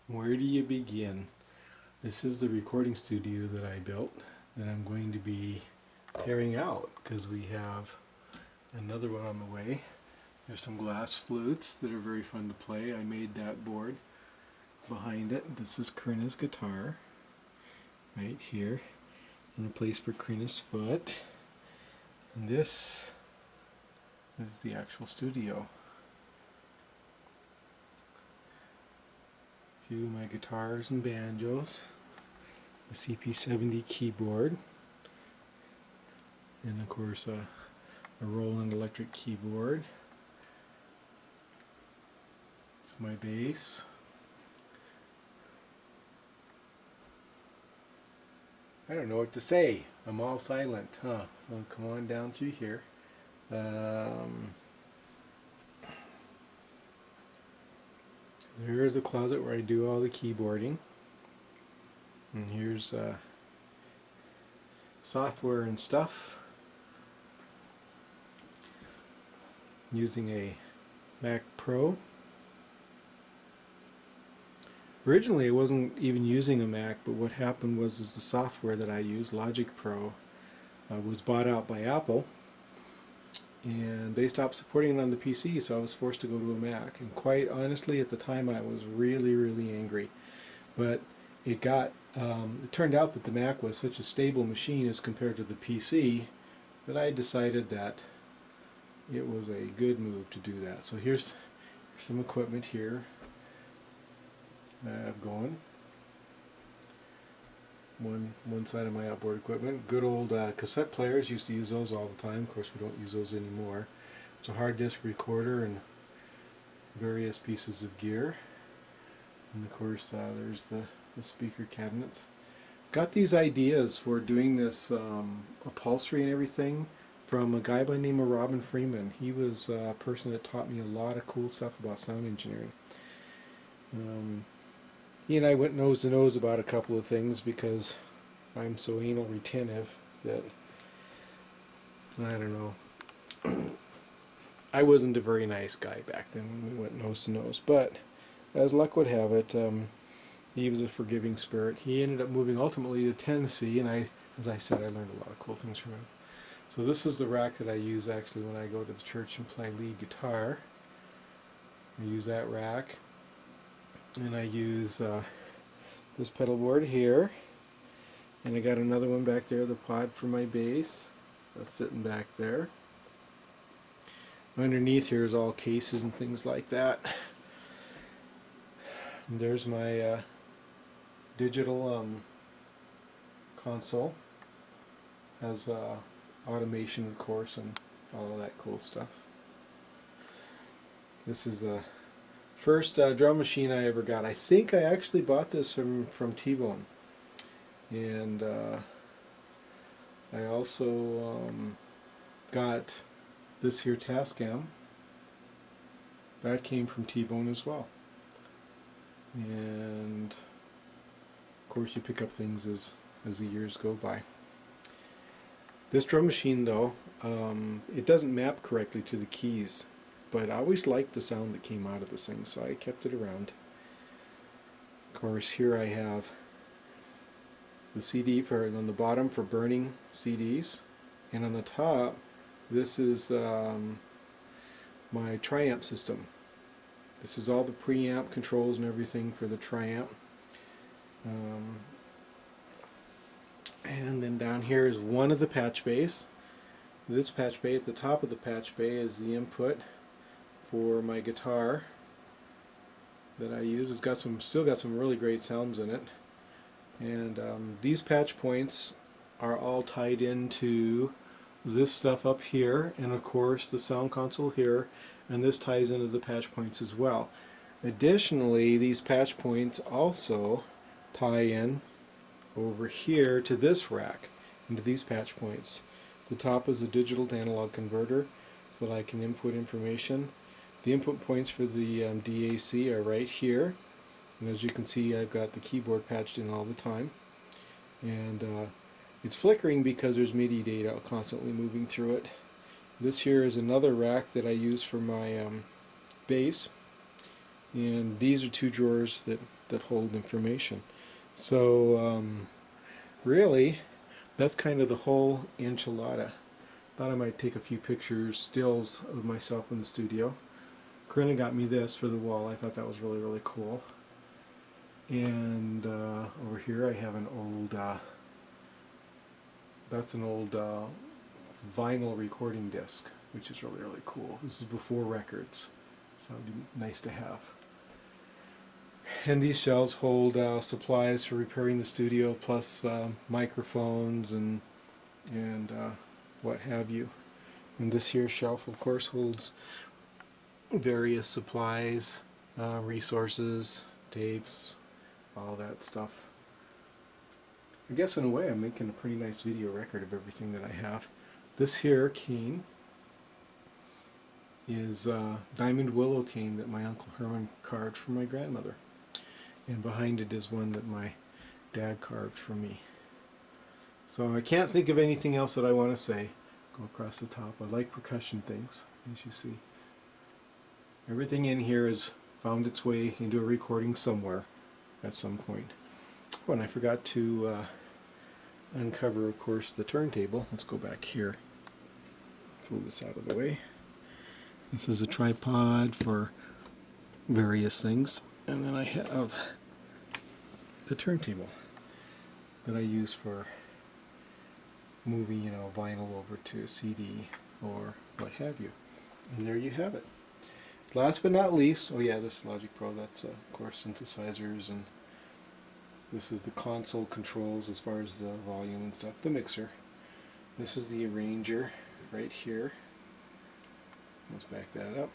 Where do you begin? This is the recording studio that I built that I'm going to be tearing out because we have another one on the way. There's some glass flutes that are very fun to play. I made that board behind it. This is Karina's guitar right here, and a place for Karina's foot. And this is the actual studio. A few of my guitars and banjos, a CP70 keyboard, and of course a Roland electric keyboard. It's my bass. I don't know what to say. I'm all silent, huh? So come on down through here. Here's the closet where I do all the keyboarding. And here's software and stuff. Using a Mac Pro. Originally I wasn't even using a Mac, but what happened was the software that I use, Logic Pro, was bought out by Apple, and they stopped supporting it on the PC, so I was forced to go to a Mac. And quite honestly, at the time I was really angry. But it turned out that the Mac was such a stable machine as compared to the PC that I decided that it was a good move to do that. So here's some equipment here that I have going. One side of my outboard equipment. Good old cassette players. Used to use those all the time. Of course, we don't use those anymore. It's a hard disk recorder and various pieces of gear. And of course, there's the speaker cabinets. Got these ideas for doing this upholstery and everything from a guy by the name of Robin Freeman. He was a person that taught me a lot of cool stuff about sound engineering. He and I went nose to nose about a couple of things because I'm so anal retentive that, I don't know, I wasn't a very nice guy back then when we went nose to nose. But as luck would have it, he was a forgiving spirit. He ended up moving ultimately to Tennessee, and as I said, I learned a lot of cool things from him. So this is the rack that I use actually when I go to the church and play lead guitar. I use that rack. And I use this pedal board here, and I got another one back there, the pod for my bass. That's sitting back there. Underneath here is all cases and things like that. And there's my digital console. Has automation, of course, and all of that cool stuff. This is the first drum machine I ever got. I think I actually bought this from T-Bone, and I also got this here Tascam. That came from T-Bone as well. And of course you pick up things as the years go by. This drum machine though, it doesn't map correctly to the keys. But I always liked the sound that came out of this thing, so I kept it around. Of course, here I have the CD on the bottom for burning CDs, and on the top, this is my triamp system. This is all the preamp controls and everything for the triamp. And then down here is one of the patch bays. This patch bay, at the top of the patch bay, is the input for my guitar that I use. It's still got some really great sounds in it, and these patch points are all tied into this stuff up here, and of course the sound console here, and this ties into the patch points as well. Additionally, these patch points also tie in over here to this rack, into these patch points. The top is a digital to analog converter so that I can input information. The input points for the DAC are right here, and as you can see I've got the keyboard patched in all the time, and it's flickering because there's MIDI data constantly moving through it. This here is another rack that I use for my bass, and these are two drawers that hold information. So really, that's kind of the whole enchilada. Thought I might take a few pictures, stills of myself in the studio. Corinna got me this for the wall. I thought that was really, really cool. And over here I have an old, that's an old vinyl recording disc, which is really, really cool. This is before records, so it'd be nice to have. And these shelves hold supplies for repairing the studio, plus microphones and what have you. And this here shelf, of course, holds various supplies, resources, tapes, all that stuff. I guess in a way I'm making a pretty nice video record of everything that I have. This here cane is diamond willow cane that my Uncle Herman carved for my grandmother. And behind it is one that my dad carved for me. So I can't think of anything else that I want to say. Go across the top. I like percussion things, as you see. Everything in here has found its way into a recording somewhere at some point. Oh, and I forgot to uncover, of course, the turntable. Let's go back here. Pull this out of the way. This is a tripod for various things. And then I have the turntable that I use for moving, vinyl over to CD or what have you. And there you have it. Last but not least, oh yeah, this Logic Pro, that's of course synthesizers, and this is the console controls as far as the volume and stuff, the mixer. This is the arranger right here. Let's back that up.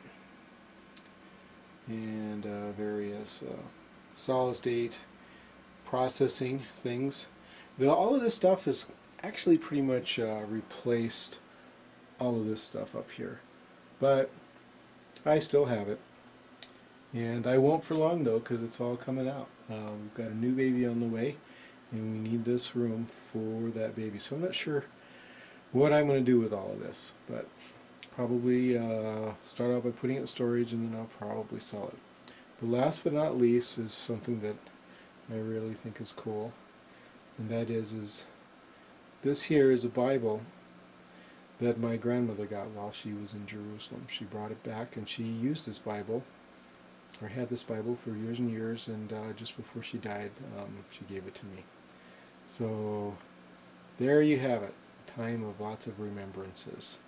And various solid state processing things. All of this stuff has actually pretty much replaced all of this stuff up here. But I still have it. And I won't for long though, because it's all coming out. We've got a new baby on the way, and we need this room for that baby. So I'm not sure what I'm going to do with all of this, but probably start out by putting it in storage, and then I'll probably sell it. The last but not least is something that I really think is cool, and that is this here is a Bible that my grandmother got while she was in Jerusalem. She brought it back, and she used this Bible, or had this Bible for years and years, and just before she died, she gave it to me. So there you have it, a time of lots of remembrances.